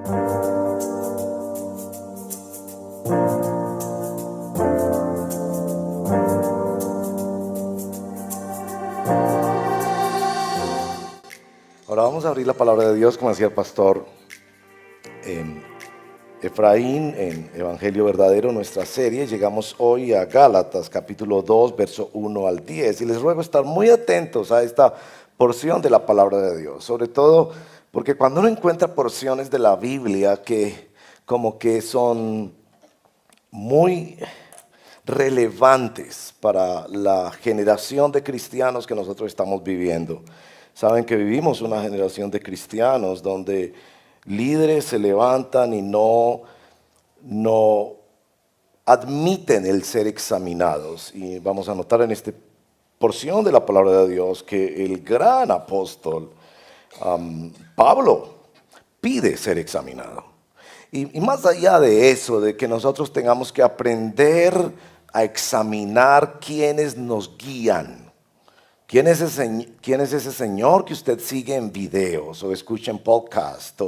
Ahora vamos a abrir la palabra de Dios, como decía el pastor Efraín, en Evangelio Verdadero, nuestra serie. Llegamos hoy a Gálatas, capítulo 2, verso 1 al 10. Y les ruego estar muy atentos a esta porción de la palabra de Dios. Sobre todo porque cuando uno encuentra porciones de la Biblia que como que son muy relevantes para la generación de cristianos que nosotros estamos viviendo. Saben que vivimos una generación de cristianos donde líderes se levantan y no admiten el ser examinados. Y vamos a notar en esta porción de la palabra de Dios que el gran apóstol Pablo pide ser examinado. Y más allá de eso, de que nosotros tengamos que aprender a examinar quiénes nos guían. ¿Quién es ese señor que usted sigue en videos o escucha en podcast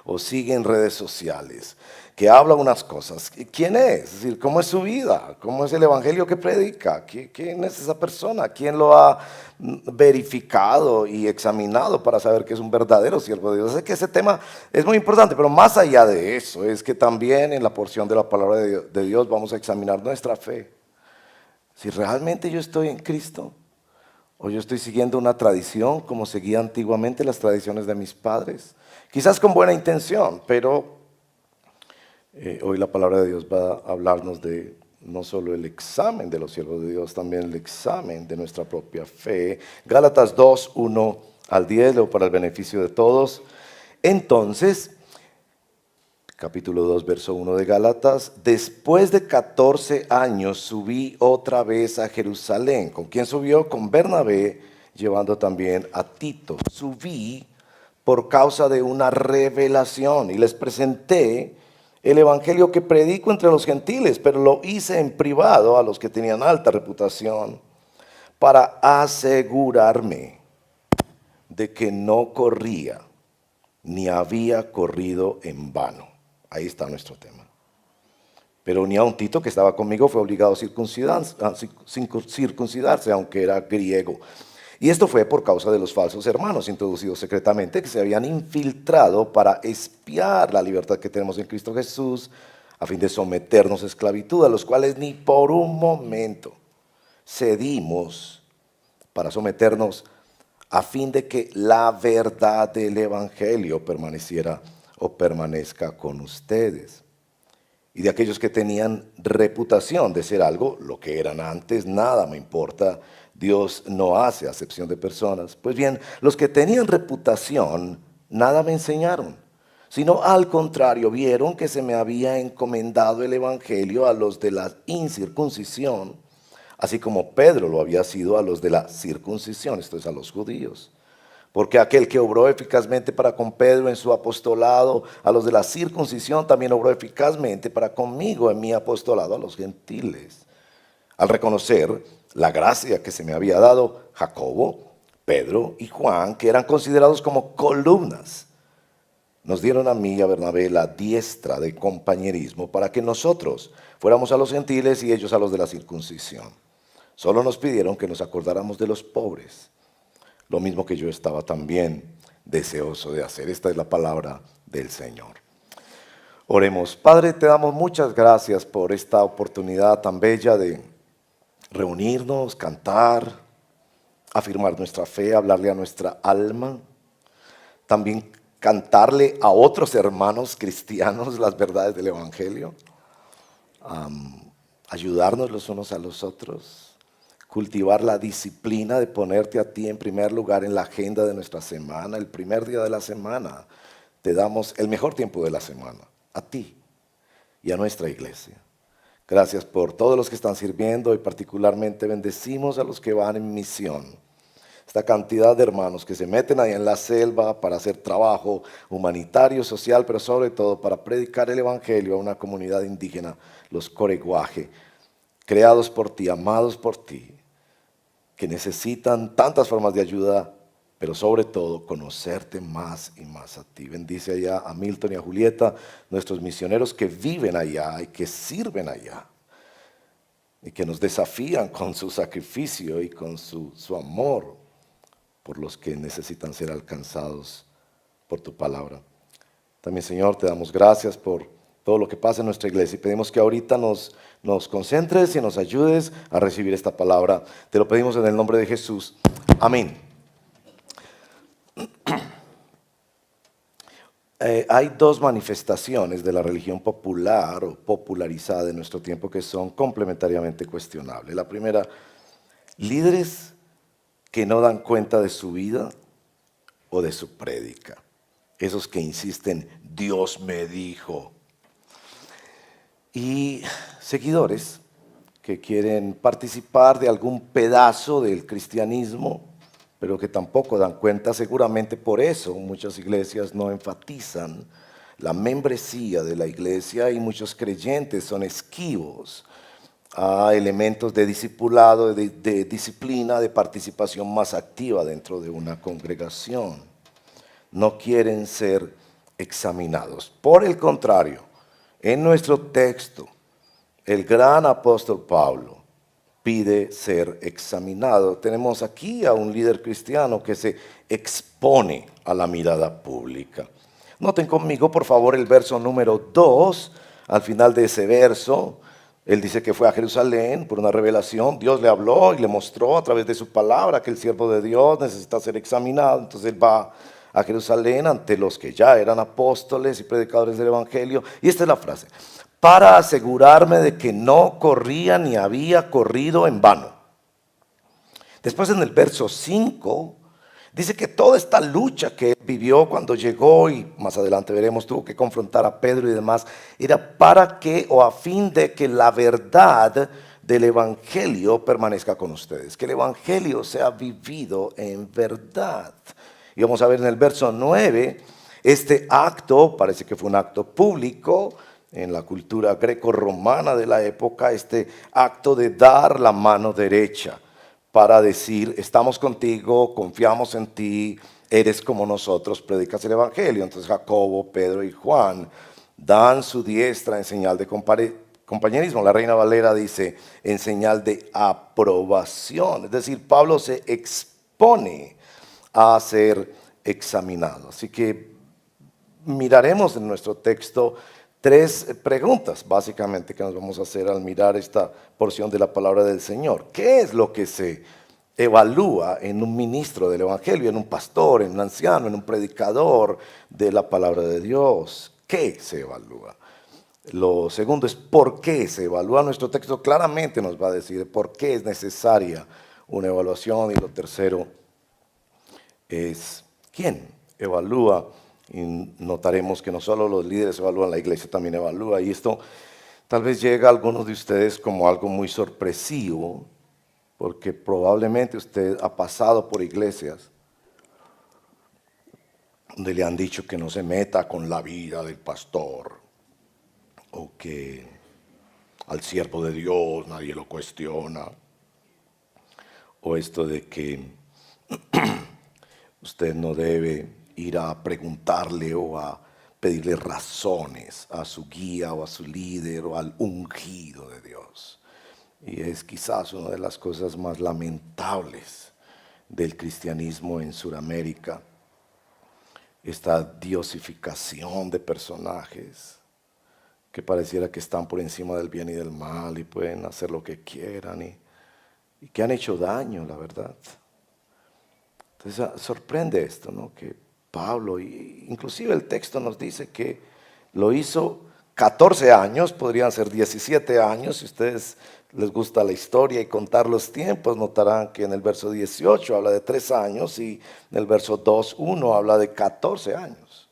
o sigue en redes sociales? Que habla unas cosas. ¿Quién es? Es decir, ¿cómo es su vida? ¿Cómo es el evangelio que predica? ¿Quién es esa persona? ¿Quién lo ha verificado y examinado para saber que es un verdadero siervo de Dios? Sé que ese tema es muy importante, pero más allá de eso, es que también en la porción de la palabra de Dios vamos a examinar nuestra fe. Si realmente yo estoy en Cristo, o yo estoy siguiendo una tradición como seguía antiguamente las tradiciones de mis padres. Quizás con buena intención, pero hoy la palabra de Dios va a hablarnos de no solo el examen de los siervos de Dios, también el examen de nuestra propia fe. Gálatas 2, 1 al 10, leo para el beneficio de todos. Entonces, capítulo 2, verso 1 de Gálatas: después de 14 años subí otra vez a Jerusalén. ¿Con quién subió? Con Bernabé, llevando también a Tito. Subí por causa de una revelación y les presenté el evangelio que predico entre los gentiles, pero lo hice en privado a los que tenían alta reputación, para asegurarme de que no corría ni había corrido en vano. Ahí está nuestro tema. Pero ni aun Tito, que estaba conmigo, fue obligado a circuncidarse, aunque era griego. Y esto fue por causa de los falsos hermanos introducidos secretamente, que se habían infiltrado para espiar la libertad que tenemos en Cristo Jesús, a fin de someternos a esclavitud, a los cuales ni por un momento cedimos para someternos, a fin de que la verdad del evangelio permaneciera o permanezca con ustedes. Y de aquellos que tenían reputación de ser algo, lo que eran antes, nada me importa. Dios no hace acepción de personas. Pues bien, los que tenían reputación, nada me enseñaron, sino al contrario, vieron que se me había encomendado el evangelio a los de la incircuncisión, así como Pedro lo había sido a los de la circuncisión, esto es, a los judíos. Porque aquel que obró eficazmente para con Pedro en su apostolado a los de la circuncisión, también obró eficazmente para conmigo en mi apostolado a los gentiles. Al reconocer la gracia que se me había dado, Jacobo, Pedro y Juan, que eran considerados como columnas, nos dieron a mí y a Bernabé la diestra de compañerismo para que nosotros fuéramos a los gentiles y ellos a los de la circuncisión. Solo nos pidieron que nos acordáramos de los pobres, lo mismo que yo estaba también deseoso de hacer. Esta es la palabra del Señor. Oremos. Padre, te damos muchas gracias por esta oportunidad tan bella de reunirnos, cantar, afirmar nuestra fe, hablarle a nuestra alma, también cantarle a otros hermanos cristianos las verdades del Evangelio, ayudarnos los unos a los otros, cultivar la disciplina de ponerte a ti en primer lugar en la agenda de nuestra semana. El primer día de la semana te damos el mejor tiempo de la semana, a ti y a nuestra iglesia. Gracias por todos los que están sirviendo y particularmente bendecimos a los que van en misión. Esta cantidad de hermanos que se meten ahí en la selva para hacer trabajo humanitario, social, pero sobre todo para predicar el evangelio a una comunidad indígena, los Coreguaje, creados por ti, amados por ti, que necesitan tantas formas de ayuda pero sobre todo conocerte más y más a ti. Bendice allá a Milton y a Julieta, nuestros misioneros que viven allá y que sirven allá y que nos desafían con su sacrificio y con su amor por los que necesitan ser alcanzados por tu palabra. También, Señor, te damos gracias por todo lo que pasa en nuestra iglesia y pedimos que ahorita nos concentres y nos ayudes a recibir esta palabra. Te lo pedimos en el nombre de Jesús. Amén. Hay dos manifestaciones de la religión popular o popularizada de nuestro tiempo que son complementariamente cuestionables. La primera, líderes que no dan cuenta de su vida o de su prédica. Esos que insisten, Dios me dijo. Y seguidores que quieren participar de algún pedazo del cristianismo, pero que tampoco dan cuenta. Seguramente por eso muchas iglesias no enfatizan la membresía de la iglesia y muchos creyentes son esquivos a elementos de discipulado, de disciplina, de participación más activa dentro de una congregación. No quieren ser examinados. Por el contrario, en nuestro texto, el gran apóstol Pablo pide ser examinado. Tenemos aquí a un líder cristiano que se expone a la mirada pública. Noten conmigo, por favor, el verso número 2. Al final de ese verso, él dice que fue a Jerusalén por una revelación. Dios le habló y le mostró a través de su palabra que el siervo de Dios necesita ser examinado. Entonces él va a Jerusalén ante los que ya eran apóstoles y predicadores del evangelio. Y esta es la frase: para asegurarme de que no corría ni había corrido en vano. Después en el verso 5 dice que toda esta lucha que él vivió cuando llegó, y más adelante veremos, tuvo que confrontar a Pedro y demás, era para que o a fin de que la verdad del evangelio permanezca con ustedes, que el evangelio sea vivido en verdad. Y vamos a ver en el verso 9, este acto, parece que fue un acto público, en la cultura greco-romana de la época, este acto de dar la mano derecha para decir, estamos contigo, confiamos en ti, eres como nosotros, predicas el evangelio. Entonces Jacobo, Pedro y Juan dan su diestra en señal de compañerismo. La Reina Valera dice, en señal de aprobación. Es decir, Pablo se expone a ser examinado. Así que miraremos en nuestro texto tres preguntas, básicamente, que nos vamos a hacer al mirar esta porción de la palabra del Señor. ¿Qué es lo que se evalúa en un ministro del Evangelio, en un pastor, en un anciano, en un predicador de la palabra de Dios? ¿Qué se evalúa? Lo segundo es ¿por qué se evalúa? Nuestro texto claramente nos va a decir por qué es necesaria una evaluación. Y lo tercero es ¿quién evalúa? Y notaremos que no solo los líderes evalúan, la iglesia también evalúa. Y esto tal vez llega a algunos de ustedes como algo muy sorpresivo, porque probablemente usted ha pasado por iglesias donde le han dicho que no se meta con la vida del pastor, o que al siervo de Dios nadie lo cuestiona, o esto de que usted no debe ir a preguntarle o a pedirle razones a su guía o a su líder o al ungido de Dios. Y es quizás una de las cosas más lamentables del cristianismo en Sudamérica, esta diosificación de personajes que pareciera que están por encima del bien y del mal y pueden hacer lo que quieran y que han hecho daño, la verdad. Entonces sorprende esto, ¿no? Que Pablo, inclusive el texto nos dice que lo hizo 14 años, podrían ser 17 años. Si a ustedes les gusta la historia y contar los tiempos, notarán que en el verso 18 habla de 3 años y en el verso 2:1 habla de 14 años.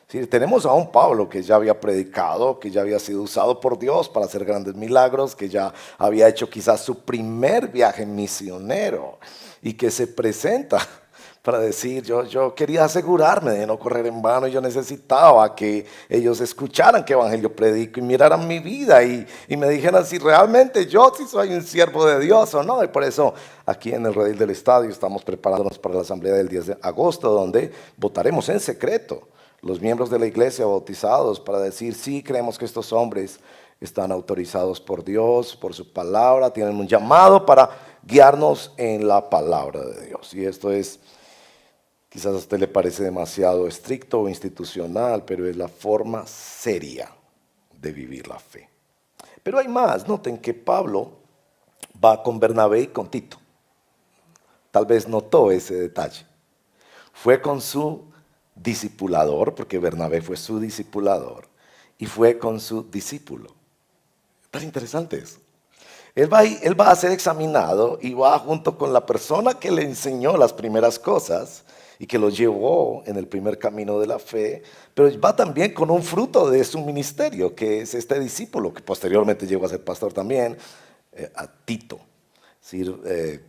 Sí, tenemos a un Pablo que ya había predicado, que ya había sido usado por Dios para hacer grandes milagros, que ya había hecho quizás su primer viaje misionero y que se presenta para decir, yo quería asegurarme de no correr en vano, y yo necesitaba que ellos escucharan qué evangelio predico y miraran mi vida y me dijeran si realmente yo sí soy un siervo de Dios o no. Y por eso aquí en el redil del estadio estamos preparándonos para la asamblea del 10 de agosto, donde votaremos en secreto los miembros de la iglesia bautizados para decir, sí, creemos que estos hombres están autorizados por Dios, por su palabra, tienen un llamado para guiarnos en la palabra de Dios. Y esto es, quizás a usted le parece demasiado estricto o institucional, pero es la forma seria de vivir la fe. Pero hay más. Noten que Pablo va con Bernabé y con Tito. Tal vez notó ese detalle. Fue con su discipulador, porque Bernabé fue su discipulador, y fue con su discípulo. Tan interesante eso. Él va a ser examinado y va junto con la persona que le enseñó las primeras cosas y que lo llevó en el primer camino de la fe, pero va también con un fruto de su ministerio, que es este discípulo, que posteriormente llegó a ser pastor también, a Tito. Es decir,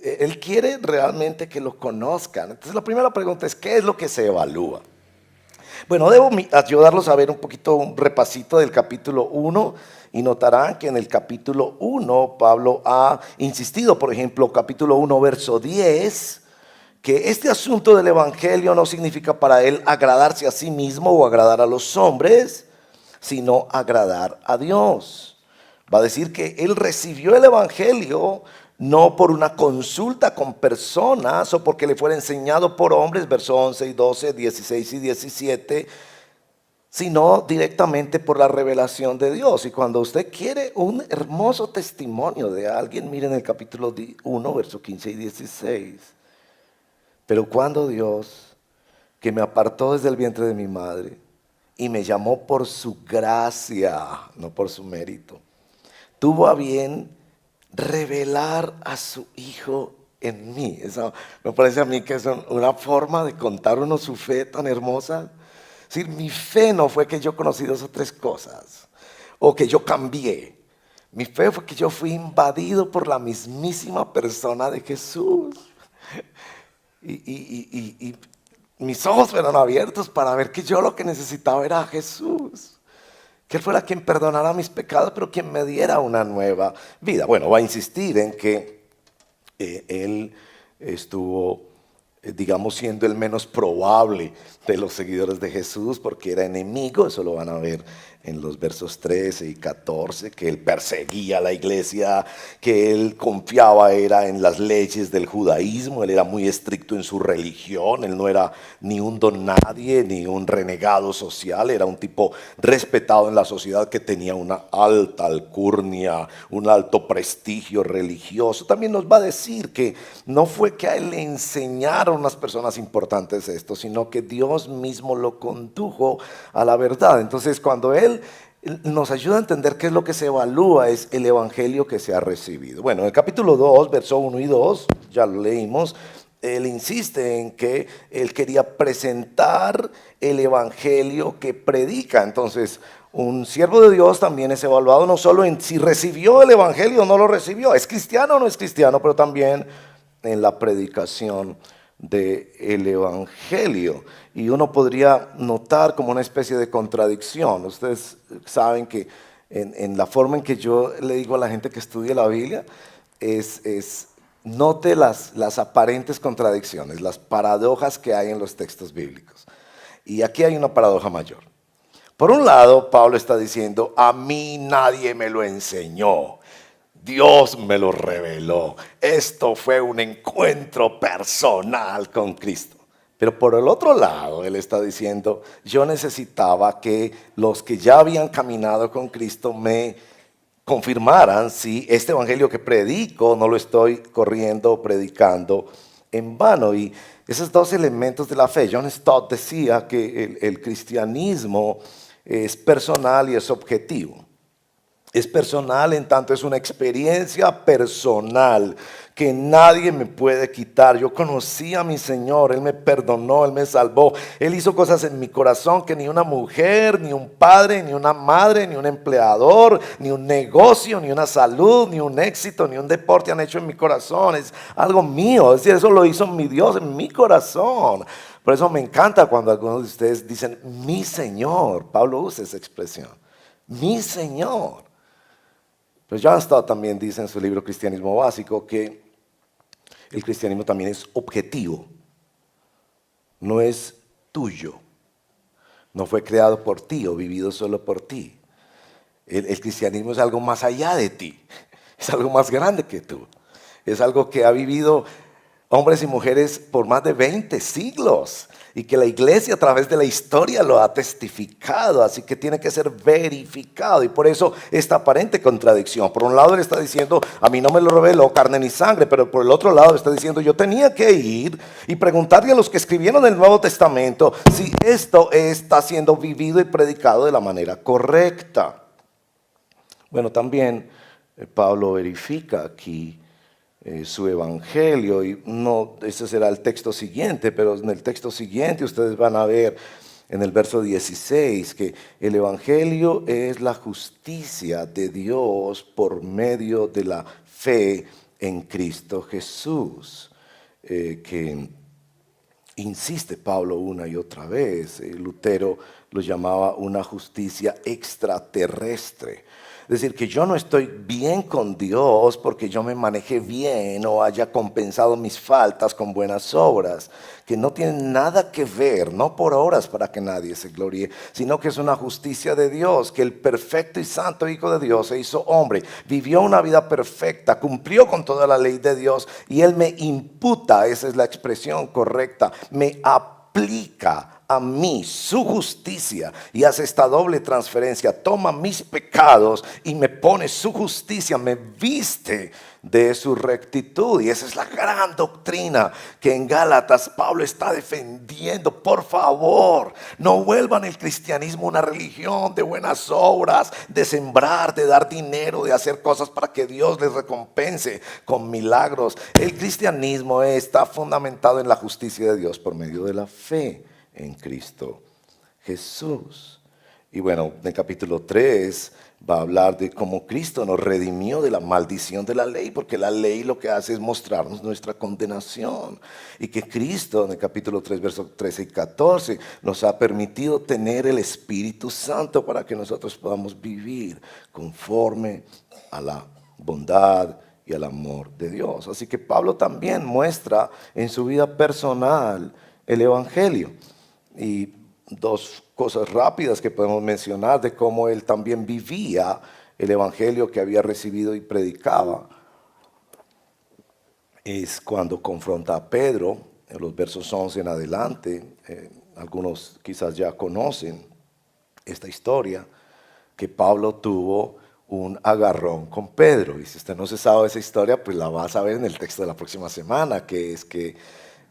él quiere realmente que lo conozcan. Entonces la primera pregunta es, ¿qué es lo que se evalúa? Bueno, debo ayudarlos a ver un poquito un repasito del capítulo 1 y notarán que en el capítulo 1 Pablo ha insistido, por ejemplo, capítulo 1, verso 10, que este asunto del evangelio no significa para él agradarse a sí mismo o agradar a los hombres, sino agradar a Dios. Va a decir que él recibió el evangelio no por una consulta con personas o porque le fuera enseñado por hombres, versos 11 y 12, 16 y 17, sino directamente por la revelación de Dios. Y cuando usted quiere un hermoso testimonio de alguien, miren el capítulo 1, versos 15 y 16. Pero cuando Dios, que me apartó desde el vientre de mi madre y me llamó por su gracia, no por su mérito, tuvo a bien revelar a su Hijo en mí. Eso me parece a mí que es una forma de contar uno su fe tan hermosa. Es decir, mi fe no fue que yo conocí 2 o 3 cosas o que yo cambié. Mi fe fue que yo fui invadido por la mismísima persona de Jesús. Y mis ojos fueron abiertos para ver que yo lo que necesitaba era a Jesús. Que Él fuera quien perdonara mis pecados, pero quien me diera una nueva vida. Bueno, va a insistir en que Él estuvo, digamos, siendo el menos probable de los seguidores de Jesús, porque era enemigo. Eso lo van a ver en los versos 13 y 14, que Él perseguía a la iglesia, que Él confiaba era en las leyes del judaísmo. Él era muy estricto en su religión. Él no era ni un don nadie, ni un renegado social. Era un tipo respetado en la sociedad que tenía una alta alcurnia, un alto prestigio religioso. También nos va a decir que no fue que a Él le enseñaron unas personas importantes esto, sino que Dios mismo lo condujo a la verdad. Entonces, cuando Él nos ayuda a entender qué es lo que se evalúa, es el evangelio que se ha recibido. Bueno, en el capítulo 2, verso 1 y 2, ya lo leímos. Él insiste en que él quería presentar el evangelio que predica. Entonces, un siervo de Dios también es evaluado no solo en si recibió el evangelio o no lo recibió, es cristiano o no es cristiano, pero también en la predicación del evangelio. Y uno podría notar como una especie de contradicción. Ustedes saben que en la forma en que yo le digo a la gente que estudia la Biblia note las aparentes contradicciones, las paradojas que hay en los textos bíblicos. Y aquí hay una paradoja mayor. Por un lado, Pablo está diciendo, a mí nadie me lo enseñó, Dios me lo reveló. Esto fue un encuentro personal con Cristo. Pero por el otro lado, él está diciendo, yo necesitaba que los que ya habían caminado con Cristo me confirmaran si este evangelio que predico no lo estoy corriendo o predicando en vano. Y esos 2 elementos de la fe, John Stott decía que el cristianismo es personal y es objetivo. Es personal, en tanto es una experiencia personal que nadie me puede quitar. Yo conocí a mi Señor, Él me perdonó, Él me salvó. Él hizo cosas en mi corazón que ni una mujer, ni un padre, ni una madre, ni un empleador, ni un negocio, ni una salud, ni un éxito, ni un deporte han hecho en mi corazón. Es algo mío, es decir, eso lo hizo mi Dios en mi corazón. Por eso me encanta cuando algunos de ustedes dicen, mi Señor. Pablo usa esa expresión, mi Señor. Pues John Stott también dice en su libro Cristianismo Básico que el cristianismo también es objetivo, no es tuyo, no fue creado por ti o vivido solo por ti. El cristianismo es algo más allá de ti, es algo más grande que tú, es algo que ha vivido hombres y mujeres por más de 20 siglos y que la iglesia a través de la historia lo ha testificado, así que tiene que ser verificado y por eso esta aparente contradicción. Por un lado él está diciendo, a mí no me lo reveló carne ni sangre, pero por el otro lado está diciendo, yo tenía que ir y preguntarle a los que escribieron el Nuevo Testamento si esto está siendo vivido y predicado de la manera correcta. Bueno, también Pablo verifica aquí su evangelio y no, ese será el texto siguiente, pero en el texto siguiente ustedes van a ver en el verso 16 que el evangelio es la justicia de Dios por medio de la fe en Cristo Jesús, que insiste Pablo una y otra vez. Lutero lo llamaba una justicia extraterrestre. Es decir, que yo no estoy bien con Dios porque yo me manejé bien o haya compensado mis faltas con buenas obras, que no tienen nada que ver, no por obras para que nadie se gloríe, sino que es una justicia de Dios, que el perfecto y santo Hijo de Dios se hizo hombre, vivió una vida perfecta, cumplió con toda la ley de Dios y Él me imputa, esa es la expresión correcta, me aplica a mí su justicia y hace esta doble transferencia, toma mis pecados y me pone su justicia, me viste de su rectitud. Y esa es la gran doctrina que en Gálatas Pablo está defendiendo. Por favor, no vuelvan el cristianismo una religión de buenas obras, de sembrar, de dar dinero, de hacer cosas para que Dios les recompense con milagros. El cristianismo está fundamentado en la justicia de Dios por medio de la fe en Cristo Jesús. Y bueno, en el capítulo 3 va a hablar de cómo Cristo nos redimió de la maldición de la ley, porque la ley lo que hace es mostrarnos nuestra condenación. Y que Cristo, en el capítulo 3, versos 13 y 14, nos ha permitido tener el Espíritu Santo para que nosotros podamos vivir conforme a la bondad y al amor de Dios. Así que Pablo también muestra en su vida personal el Evangelio. Y dos cosas rápidas que podemos mencionar de cómo él también vivía el evangelio que había recibido y predicaba. Es cuando confronta a Pedro, en los versos 11 en adelante. Algunos quizás ya conocen esta historia, que Pablo tuvo un agarrón con Pedro. Y si usted no se sabe esa historia, pues la va a saber en el texto de la próxima semana, que es que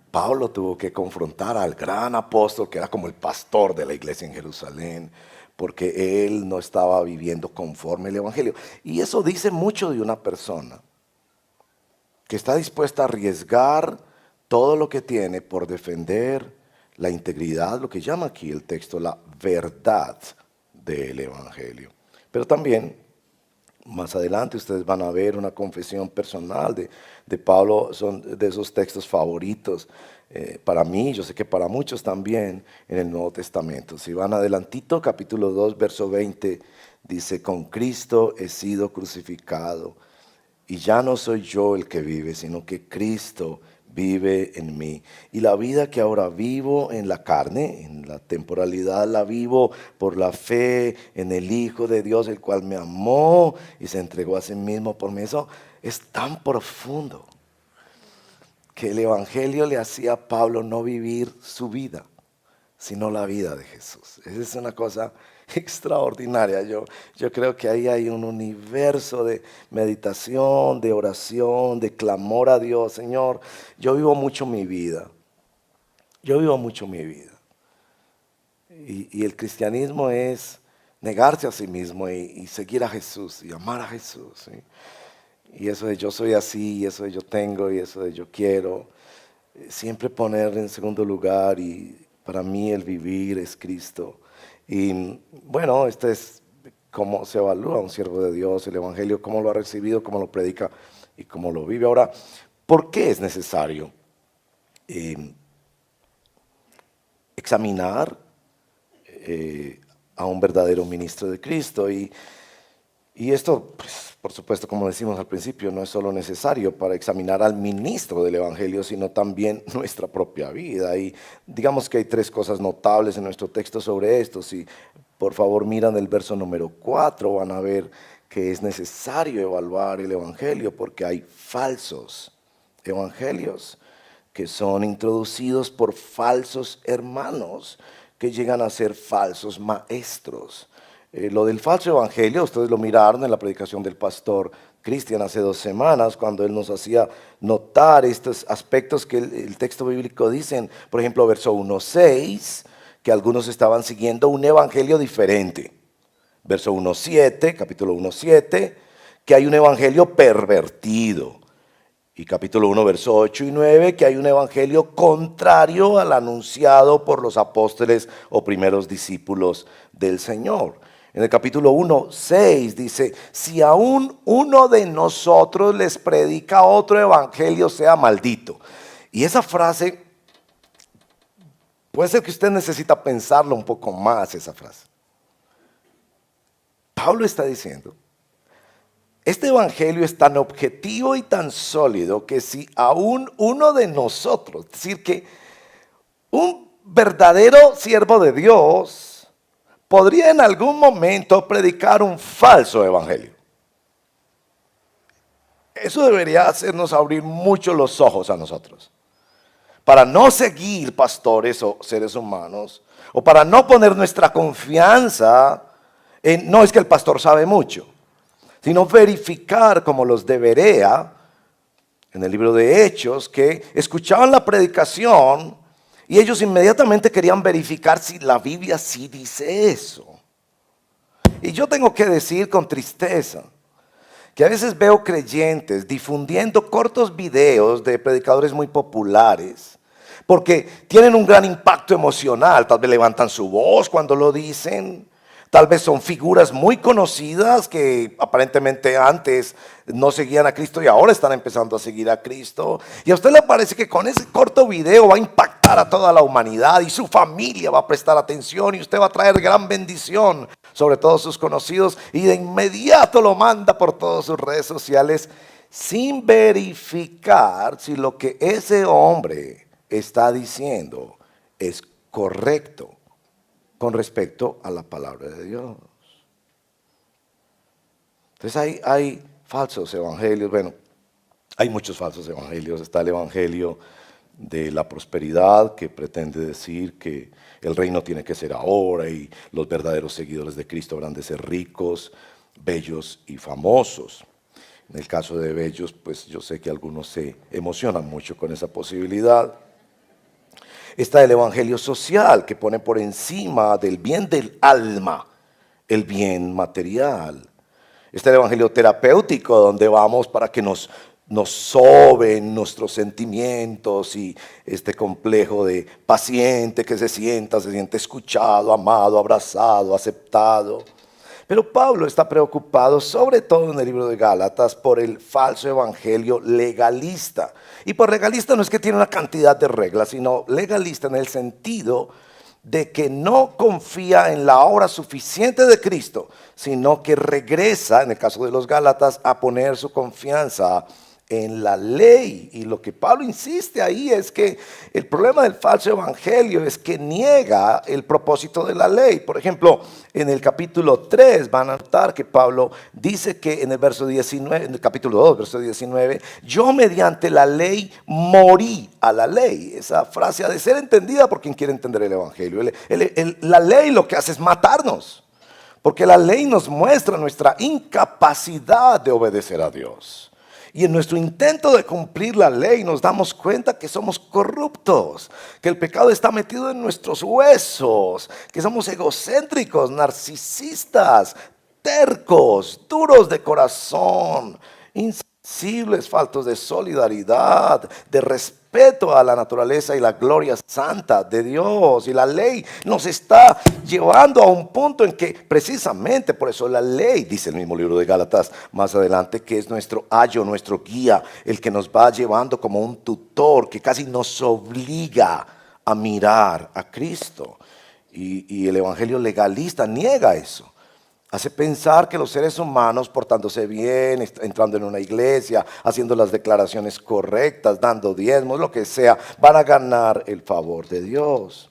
Pablo tuvo que confrontar al gran apóstol, que era como el pastor de la iglesia en Jerusalén, porque él no estaba viviendo conforme el evangelio. Y eso dice mucho de una persona que está dispuesta a arriesgar todo lo que tiene por defender la integridad, lo que llama aquí el texto, la verdad del evangelio. Pero también más adelante ustedes van a ver una confesión personal de Pablo, son de esos textos favoritos para mí, yo sé que para muchos también en el Nuevo Testamento. Si van adelantito, capítulo 2, verso 20, dice, con Cristo he sido crucificado y ya no soy yo el que vive, sino que Cristo vive en mí. Y la vida que ahora vivo en la carne, en la temporalidad, la vivo por la fe en el Hijo de Dios, el cual me amó y se entregó a sí mismo por mí. Eso es tan profundo que el Evangelio le hacía a Pablo no vivir su vida, sino la vida de Jesús. Esa es una cosa extraordinaria. Yo creo que ahí hay un universo de meditación, de oración, de clamor a Dios. Señor, yo vivo mucho mi vida. Yo vivo mucho mi vida. Y el cristianismo es negarse a sí mismo y seguir a Jesús y amar a Jesús. ¿Sí? Y eso de yo soy así, y eso de yo tengo, y eso de yo quiero. Siempre poner en segundo lugar, y para mí el vivir es Cristo. Y bueno, este es cómo se evalúa un siervo de Dios, el Evangelio, cómo lo ha recibido, cómo lo predica y cómo lo vive. Ahora, ¿por qué es necesario examinar a un verdadero ministro de Cristo? Y esto, pues, por supuesto, como decimos al principio, no es solo necesario para examinar al ministro del Evangelio, sino también nuestra propia vida. Y digamos que hay tres cosas notables en nuestro texto sobre esto. Si por favor miran el verso número 4, van a ver que es necesario evaluar el Evangelio porque hay falsos evangelios que son introducidos por falsos hermanos que llegan a ser falsos maestros. Lo del falso evangelio, ustedes lo miraron en la predicación del pastor Cristian hace 2 semanas, cuando él nos hacía notar estos aspectos que el texto bíblico dice, por ejemplo, verso 1:6, que algunos estaban siguiendo un evangelio diferente. Verso 1:7, capítulo 1:7, que hay un evangelio pervertido. Y capítulo 1, verso 8 y 9, que hay un evangelio contrario al anunciado por los apóstoles o primeros discípulos del Señor. En el capítulo 1:6 dice, si aún uno de nosotros les predica otro evangelio, sea maldito. Y esa frase, puede ser que usted necesita pensarlo un poco más, esa frase. Pablo está diciendo, este evangelio es tan objetivo y tan sólido que si aún uno de nosotros, es decir, que un verdadero siervo de Dios podría en algún momento predicar un falso evangelio. Eso debería hacernos abrir mucho los ojos a nosotros. Para no seguir pastores o seres humanos, o para no poner nuestra confianza en, no es que el pastor sabe mucho, sino verificar como los de Berea, en el libro de Hechos, que escuchaban la predicación y ellos inmediatamente querían verificar si la Biblia sí dice eso. Y yo tengo que decir con tristeza que a veces veo creyentes difundiendo cortos videos de predicadores muy populares porque tienen un gran impacto emocional, tal vez levantan su voz cuando lo dicen. Tal vez son figuras muy conocidas que aparentemente antes no seguían a Cristo y ahora están empezando a seguir a Cristo. Y a usted le parece que con ese corto video va a impactar a toda la humanidad y su familia va a prestar atención y usted va a traer gran bendición sobre todos sus conocidos y de inmediato lo manda por todas sus redes sociales sin verificar si lo que ese hombre está diciendo es correcto con respecto a la palabra de Dios. Entonces hay falsos evangelios. Bueno, hay muchos falsos evangelios. Está el evangelio de la prosperidad, que pretende decir que el reino tiene que ser ahora y los verdaderos seguidores de Cristo habrán de ser ricos, bellos y famosos. En el caso de bellos, pues yo sé que algunos se emocionan mucho con esa posibilidad. Está el evangelio social, que pone por encima del bien del alma el bien material. Está el evangelio terapéutico, donde vamos para que nos soben nuestros sentimientos y este complejo de paciente que se siente escuchado, amado, abrazado, aceptado. Pero Pablo está preocupado, sobre todo en el libro de Gálatas, por el falso evangelio legalista. Y por legalista no es que tiene una cantidad de reglas, sino legalista en el sentido de que no confía en la obra suficiente de Cristo, sino que regresa, en el caso de los Gálatas, a poner su confianza en la ley. Y lo que Pablo insiste ahí es que el problema del falso evangelio es que niega el propósito de la ley. Por ejemplo, en el capítulo 3 van a notar que Pablo dice que en el verso 19, en el capítulo 2, verso 19, yo mediante la ley morí a la ley. Esa frase ha de ser entendida por quien quiere entender el evangelio. La ley lo que hace es matarnos, porque la ley nos muestra nuestra incapacidad de obedecer a Dios. Y en nuestro intento de cumplir la ley nos damos cuenta que somos corruptos, que el pecado está metido en nuestros huesos, que somos egocéntricos, narcisistas, tercos, duros de corazón, insensibles, faltos de solidaridad, de respeto a la naturaleza y la gloria santa de Dios. Y la ley nos está llevando a un punto en que precisamente por eso la ley, dice el mismo libro de Gálatas más adelante, que es nuestro ayo, nuestro guía, el que nos va llevando como un tutor que casi nos obliga a mirar a Cristo. Y el evangelio legalista niega eso. Hace pensar que los seres humanos, portándose bien, entrando en una iglesia, haciendo las declaraciones correctas, dando diezmos, lo que sea, van a ganar el favor de Dios.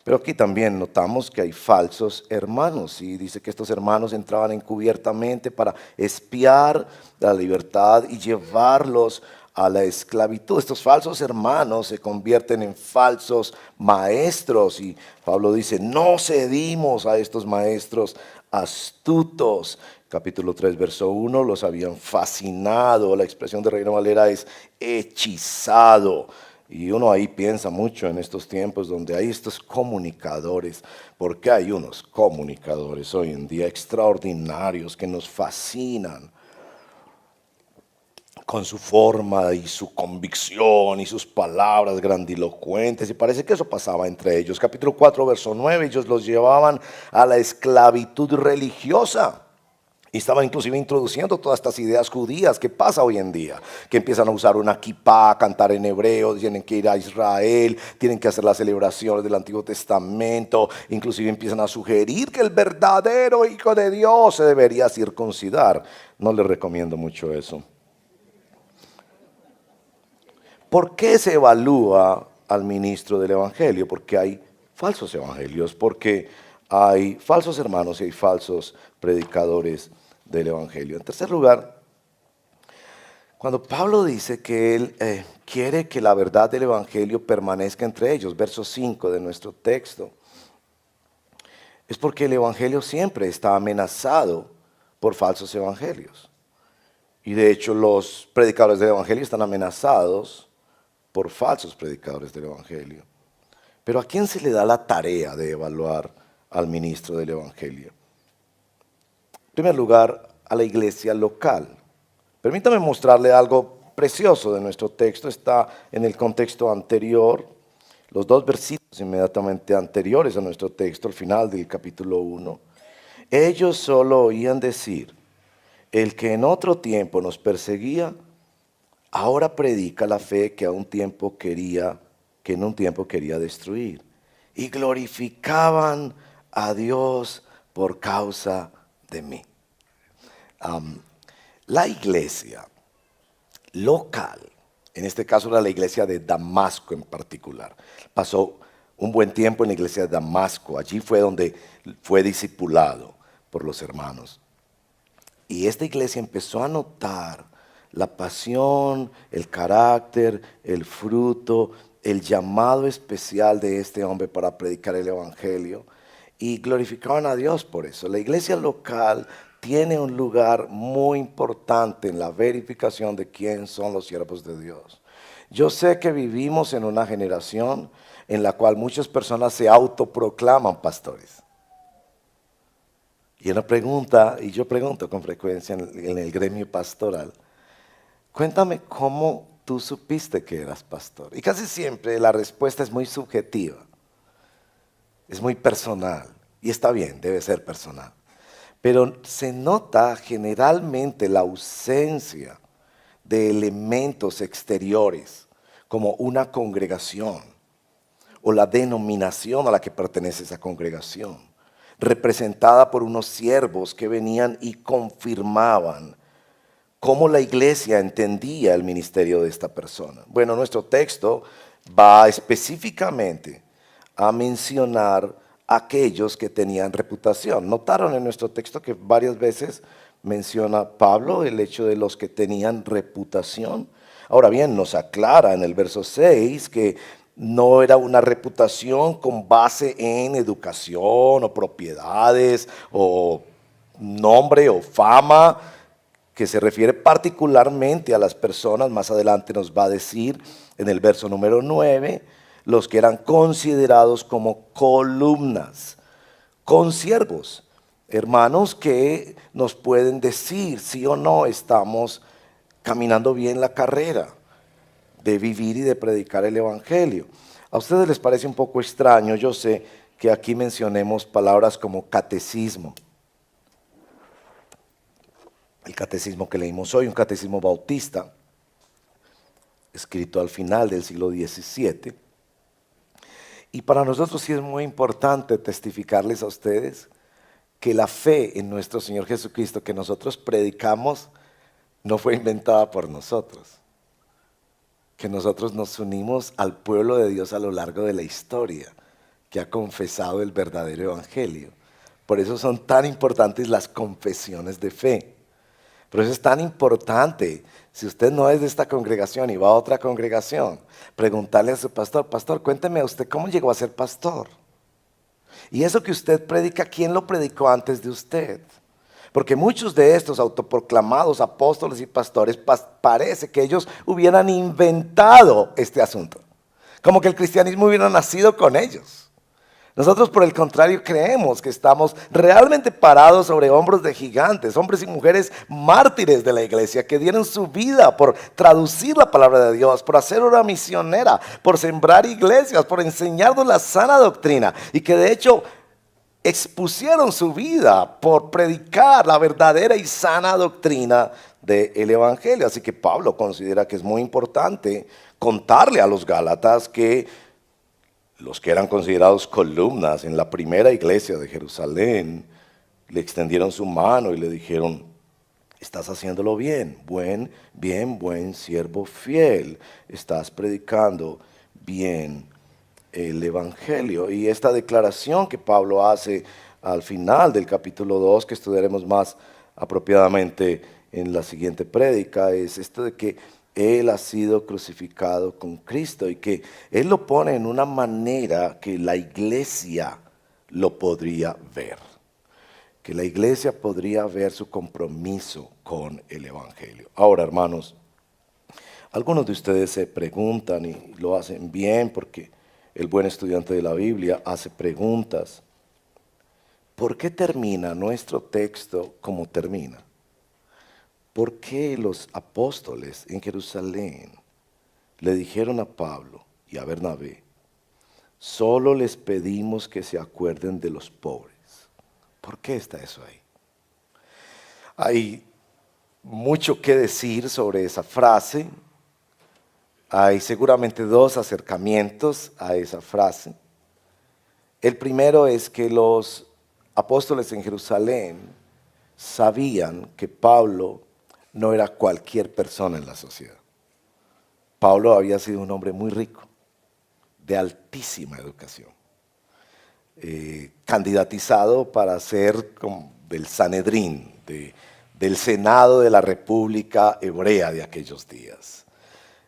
Pero aquí también notamos que hay falsos hermanos, y dice que estos hermanos entraban encubiertamente para espiar la libertad y llevarlos a la esclavitud. Estos falsos hermanos se convierten en falsos maestros, y Pablo dice, no cedimos a estos maestros astutos. Capítulo 3, verso 1, los habían fascinado. La expresión de Reina Valera es hechizado. Y uno ahí piensa mucho en estos tiempos donde hay estos comunicadores, porque hay unos comunicadores hoy en día extraordinarios que nos fascinan con su forma y su convicción y sus palabras grandilocuentes, y parece que eso pasaba entre ellos. Capítulo 4, verso 9, ellos los llevaban a la esclavitud religiosa. Y estaban inclusive introduciendo todas estas ideas judías que pasa hoy en día, que empiezan a usar una kipá, cantar en hebreo, tienen que ir a Israel, tienen que hacer las celebraciones del Antiguo Testamento, inclusive empiezan a sugerir que el verdadero Hijo de Dios se debería circuncidar. No les recomiendo mucho eso. ¿Por qué se evalúa al ministro del Evangelio? Porque hay falsos evangelios, porque hay falsos hermanos y hay falsos predicadores del Evangelio. En tercer lugar, cuando Pablo dice que él quiere que la verdad del Evangelio permanezca entre ellos, verso 5 de nuestro texto, es porque el Evangelio siempre está amenazado por falsos evangelios. Y de hecho los predicadores del Evangelio están amenazados por falsos predicadores del Evangelio. Pero ¿a quién se le da la tarea de evaluar al ministro del Evangelio? En primer lugar, a la iglesia local. Permítame mostrarle algo precioso de nuestro texto. Está en el contexto anterior, los dos versículos inmediatamente anteriores a nuestro texto, al final del capítulo 1. Ellos solo oían decir, el que en otro tiempo nos perseguía, ahora predica la fe que en un tiempo quería destruir. Y glorificaban a Dios por causa de mí. La iglesia local, en este caso era la iglesia de Damasco en particular, pasó un buen tiempo en la iglesia de Damasco. Allí fue donde fue discipulado por los hermanos. Y esta iglesia empezó a notar la pasión, el carácter, el fruto, el llamado especial de este hombre para predicar el Evangelio, y glorificaban a Dios por eso. La iglesia local tiene un lugar muy importante en la verificación de quién son los siervos de Dios. Yo sé que vivimos en una generación en la cual muchas personas se autoproclaman pastores. Y una pregunta, y yo pregunto con frecuencia en el gremio pastoral, cuéntame cómo tú supiste que eras pastor. Y casi siempre la respuesta es muy subjetiva, es muy personal, y está bien, debe ser personal. Pero se nota generalmente la ausencia de elementos exteriores, como una congregación, o la denominación a la que pertenece esa congregación, representada por unos siervos que venían y confirmaban cómo la iglesia entendía el ministerio de esta persona. Bueno, nuestro texto va específicamente a mencionar a aquellos que tenían reputación. Notaron en nuestro texto que varias veces menciona Pablo el hecho de los que tenían reputación. Ahora bien, nos aclara en el verso 6 que no era una reputación con base en educación o propiedades o nombre o fama, que se refiere particularmente a las personas, más adelante nos va a decir en el verso número 9, los que eran considerados como columnas, consiervos, hermanos que nos pueden decir sí o no estamos caminando bien la carrera de vivir y de predicar el evangelio. A ustedes les parece un poco extraño, yo sé, que aquí mencionemos palabras como catecismo. El catecismo que leímos hoy, un catecismo bautista, escrito al final del siglo XVII. Y para nosotros sí es muy importante testificarles a ustedes que la fe en nuestro Señor Jesucristo que nosotros predicamos no fue inventada por nosotros. Que nosotros nos unimos al pueblo de Dios a lo largo de la historia, que ha confesado el verdadero evangelio. Por eso son tan importantes las confesiones de fe. Por eso es tan importante, si usted no es de esta congregación y va a otra congregación, preguntarle a su pastor, pastor, cuénteme a usted cómo llegó a ser pastor. Y eso que usted predica, ¿quién lo predicó antes de usted? Porque muchos de estos autoproclamados apóstoles y pastores parece que ellos hubieran inventado este asunto. Como que el cristianismo hubiera nacido con ellos. Nosotros, por el contrario, creemos que estamos realmente parados sobre hombros de gigantes, hombres y mujeres mártires de la iglesia que dieron su vida por traducir la palabra de Dios, por hacer obra misionera, por sembrar iglesias, por enseñarnos la sana doctrina y que de hecho expusieron su vida por predicar la verdadera y sana doctrina del evangelio. Así que Pablo considera que es muy importante contarle a los gálatas que los que eran considerados columnas en la primera iglesia de Jerusalén le extendieron su mano y le dijeron, estás haciéndolo bien, buen siervo fiel, estás predicando bien el evangelio. Y esta declaración que Pablo hace al final del capítulo 2, que estudiaremos más apropiadamente en la siguiente prédica, es esto de que Él ha sido crucificado con Cristo y que Él lo pone en una manera que la iglesia lo podría ver. Que la iglesia podría ver su compromiso con el evangelio. Ahora, hermanos, algunos de ustedes se preguntan y lo hacen bien porque el buen estudiante de la Biblia hace preguntas. ¿Por qué termina nuestro texto como termina? ¿Por qué los apóstoles en Jerusalén le dijeron a Pablo y a Bernabé, solo les pedimos que se acuerden de los pobres? ¿Por qué está eso ahí? Hay mucho que decir sobre esa frase. Hay seguramente dos acercamientos a esa frase. El primero es que los apóstoles en Jerusalén sabían que Pablo no era cualquier persona en la sociedad. Pablo había sido un hombre muy rico, de altísima educación, candidatizado para ser como del Sanedrín, del Senado de la República Hebrea de aquellos días.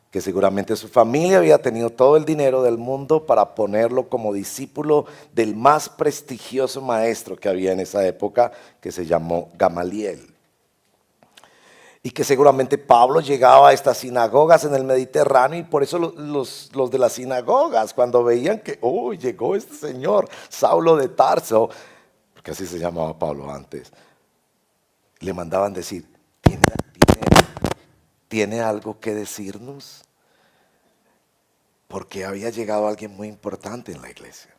Que seguramente su familia había tenido todo el dinero del mundo para ponerlo como discípulo del más prestigioso maestro que había en esa época, que se llamó Gamaliel. Y que seguramente Pablo llegaba a estas sinagogas en el Mediterráneo y por eso los de las sinagogas, cuando veían que, llegó este señor, Saulo de Tarso, porque así se llamaba Pablo antes, le mandaban decir, ¿tiene algo que decirnos? Porque había llegado alguien muy importante en la iglesia.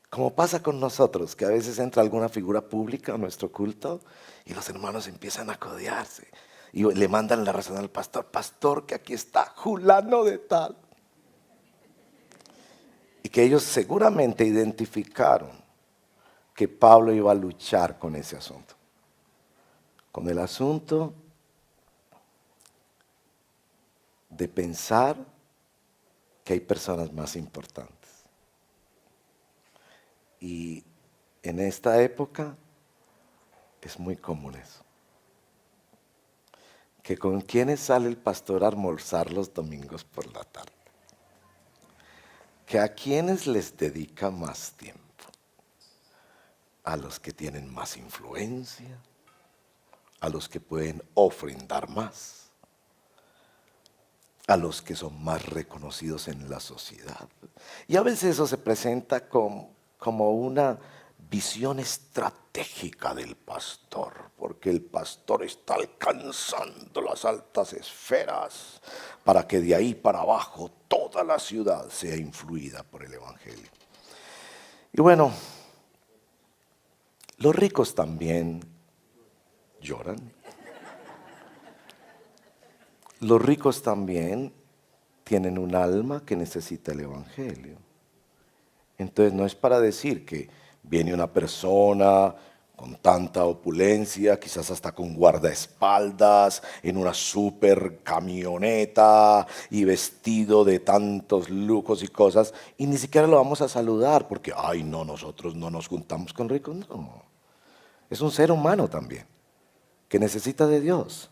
Como pasa con nosotros, que a veces entra alguna figura pública a nuestro culto y los hermanos empiezan a codearse. Y le mandan la razón al pastor, pastor, que aquí está Julano de tal. Y que ellos seguramente identificaron que Pablo iba a luchar con ese asunto. Con el asunto de pensar que hay personas más importantes. Y en esta época es muy común eso. Que con quienes sale el pastor a almorzar los domingos por la tarde. Que a quienes les dedica más tiempo. A los que tienen más influencia, a los que pueden ofrendar más, a los que son más reconocidos en la sociedad. Y a veces eso se presenta como una visión estratégica del pastor, porque el pastor está alcanzando las altas esferas para que de ahí para abajo toda la ciudad sea influida por el evangelio. Y bueno, los ricos también lloran. Los ricos también tienen un alma que necesita el evangelio. Entonces no es para decir que viene una persona con tanta opulencia, quizás hasta con guardaespaldas, en una super camioneta y vestido de tantos lujos y cosas, y ni siquiera lo vamos a saludar porque, ay no, nosotros no nos juntamos con ricos. No, es un ser humano también, que necesita de Dios.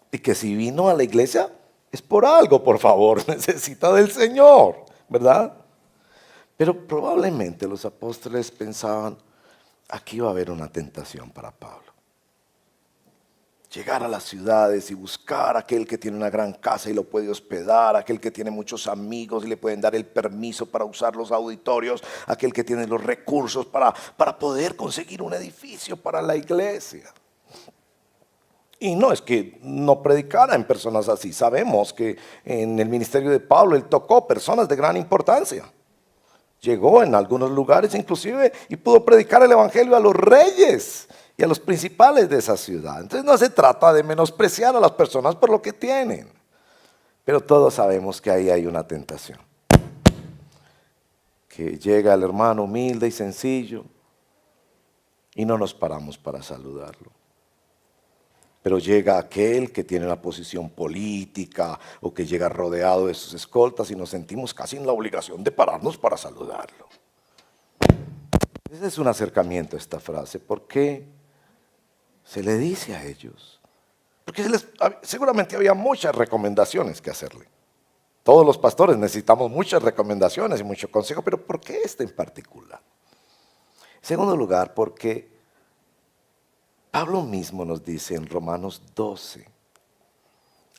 Y que si vino a la iglesia es por algo, por favor, necesita del Señor, ¿verdad? Pero probablemente los apóstoles pensaban, aquí va a haber una tentación para Pablo. Llegar a las ciudades y buscar a aquel que tiene una gran casa y lo puede hospedar, aquel que tiene muchos amigos y le pueden dar el permiso para usar los auditorios, aquel que tiene los recursos para poder conseguir un edificio para la iglesia. Y no es que no predicara en personas así. Sabemos que en el ministerio de Pablo él tocó personas de gran importancia. Llegó en algunos lugares inclusive y pudo predicar el evangelio a los reyes y a los principales de esa ciudad. Entonces no se trata de menospreciar a las personas por lo que tienen. Pero todos sabemos que ahí hay una tentación. Que llega el hermano humilde y sencillo y no nos paramos para saludarlo. Pero llega aquel que tiene una posición política o que llega rodeado de sus escoltas y nos sentimos casi en la obligación de pararnos para saludarlo. Ese es un acercamiento a esta frase. ¿Por qué se le dice a ellos? Porque seguramente había muchas recomendaciones que hacerle. Todos los pastores necesitamos muchas recomendaciones y mucho consejo, pero ¿por qué este en particular? En segundo lugar, porque Pablo mismo nos dice en Romanos 12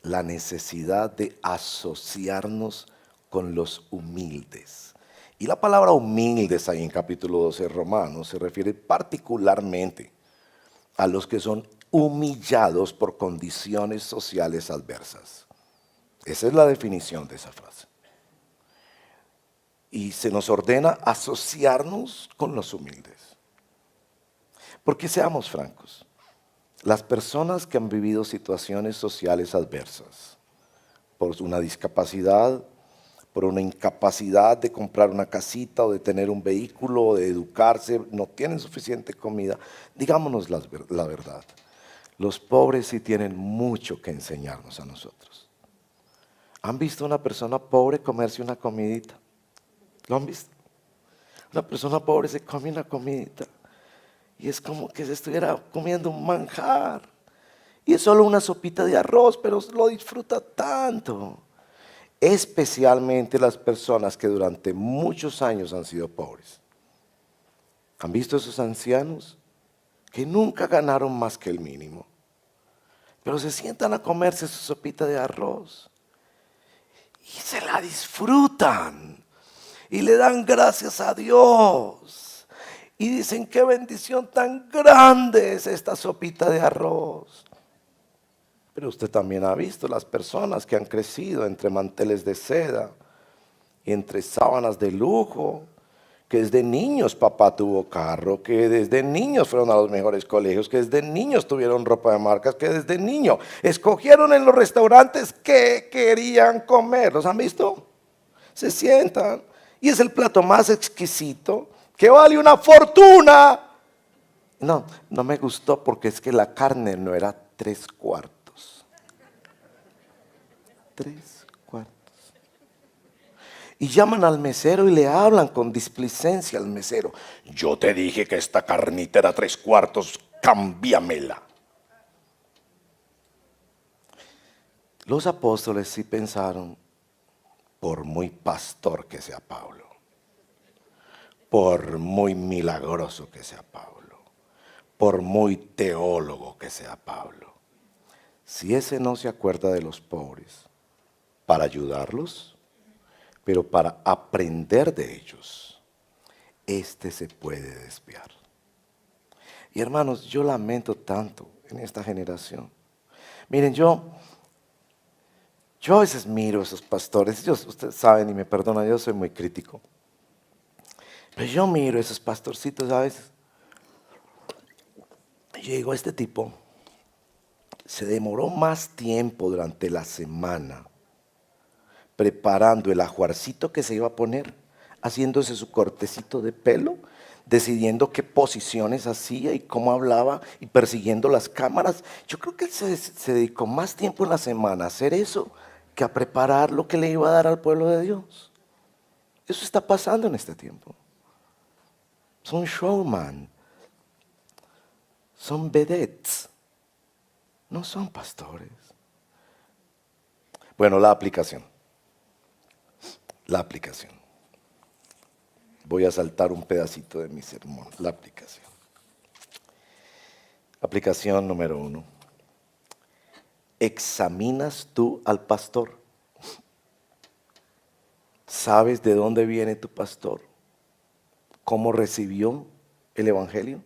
la necesidad de asociarnos con los humildes. Y la palabra humildes ahí en capítulo 12 de Romanos se refiere particularmente a los que son humillados por condiciones sociales adversas. Esa es la definición de esa frase. Y se nos ordena asociarnos con los humildes. Porque seamos francos, las personas que han vivido situaciones sociales adversas, por una discapacidad, por una incapacidad de comprar una casita o de tener un vehículo o de educarse, no tienen suficiente comida, digámonos la verdad, los pobres sí tienen mucho que enseñarnos a nosotros. ¿Han visto a una persona pobre comerse una comidita? ¿Lo han visto? Una persona pobre se come una comidita. Y es como que se estuviera comiendo un manjar. Y es solo una sopita de arroz, pero lo disfruta tanto. Especialmente las personas que durante muchos años han sido pobres. ¿Han visto esos ancianos? Que nunca ganaron más que el mínimo. Pero se sientan a comerse su sopita de arroz. Y se la disfrutan. Y le dan gracias a Dios. Y dicen, qué bendición tan grande es esta sopita de arroz. Pero usted también ha visto las personas que han crecido entre manteles de seda y entre sábanas de lujo, que desde niños papá tuvo carro, que desde niños fueron a los mejores colegios, que desde niños tuvieron ropa de marcas, que desde niños escogieron en los restaurantes que querían comer. ¿Los han visto? Se sientan y es el plato más exquisito, que vale una fortuna. No me gustó porque es que la carne no era 3/4. 3/4. Y llaman al mesero y le hablan con displicencia al mesero. Yo te dije que esta carnita era 3/4, cámbiamela. Los apóstoles sí pensaron, por muy pastor que sea Pablo, por muy milagroso que sea Pablo, por muy teólogo que sea Pablo, si ese no se acuerda de los pobres para ayudarlos, pero para aprender de ellos, este se puede desviar. Y hermanos, yo lamento tanto en esta generación. Miren, yo a veces miro a esos pastores, ustedes saben y me perdonan, yo soy muy crítico. Pero yo miro a esos pastorcitos a veces. Y yo digo, este tipo se demoró más tiempo durante la semana preparando el ajuarcito que se iba a poner, haciéndose su cortecito de pelo, decidiendo qué posiciones hacía y cómo hablaba y persiguiendo las cámaras. Yo creo que él se dedicó más tiempo en la semana a hacer eso que a preparar lo que le iba a dar al pueblo de Dios. Eso está pasando en este tiempo. Son showman, son vedettes, no son pastores. Bueno, la aplicación. La aplicación. Voy a saltar un pedacito de mi sermón. La aplicación. Aplicación número 1. ¿Examinas tú al pastor? ¿Sabes de dónde viene tu pastor? ¿Cómo recibió el evangelio?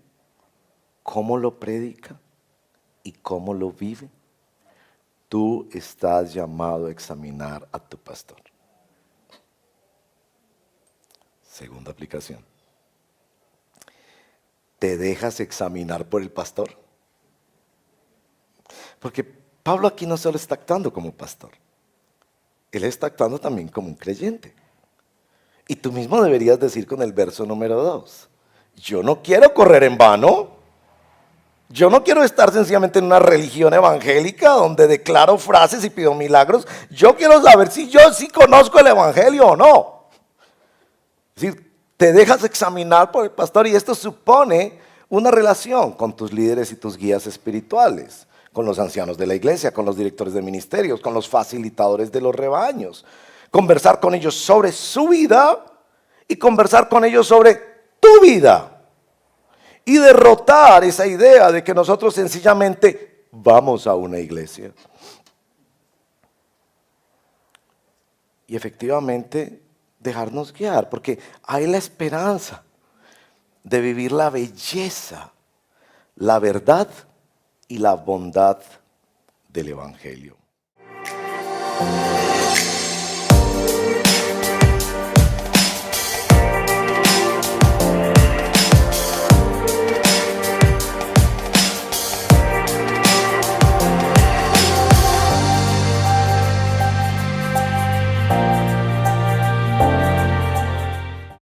¿Cómo lo predica? ¿Y cómo lo vive? Tú estás llamado a examinar a tu pastor. Segunda aplicación. ¿Te dejas examinar por el pastor? Porque Pablo aquí no solo está actuando como pastor, él está actuando también como un creyente. Y tú mismo deberías decir con el verso número 2, yo no quiero correr en vano, yo no quiero estar sencillamente en una religión evangélica donde declaro frases y pido milagros, yo quiero saber si yo sí conozco el evangelio o no. Es decir, te dejas examinar por el pastor y esto supone una relación con tus líderes y tus guías espirituales, con los ancianos de la iglesia, con los directores de ministerios, con los facilitadores de los rebaños. Conversar con ellos sobre su vida y conversar con ellos sobre tu vida. Y derrotar esa idea de que nosotros sencillamente vamos a una iglesia. Y efectivamente dejarnos guiar, porque hay la esperanza de vivir la belleza, la verdad y la bondad del evangelio.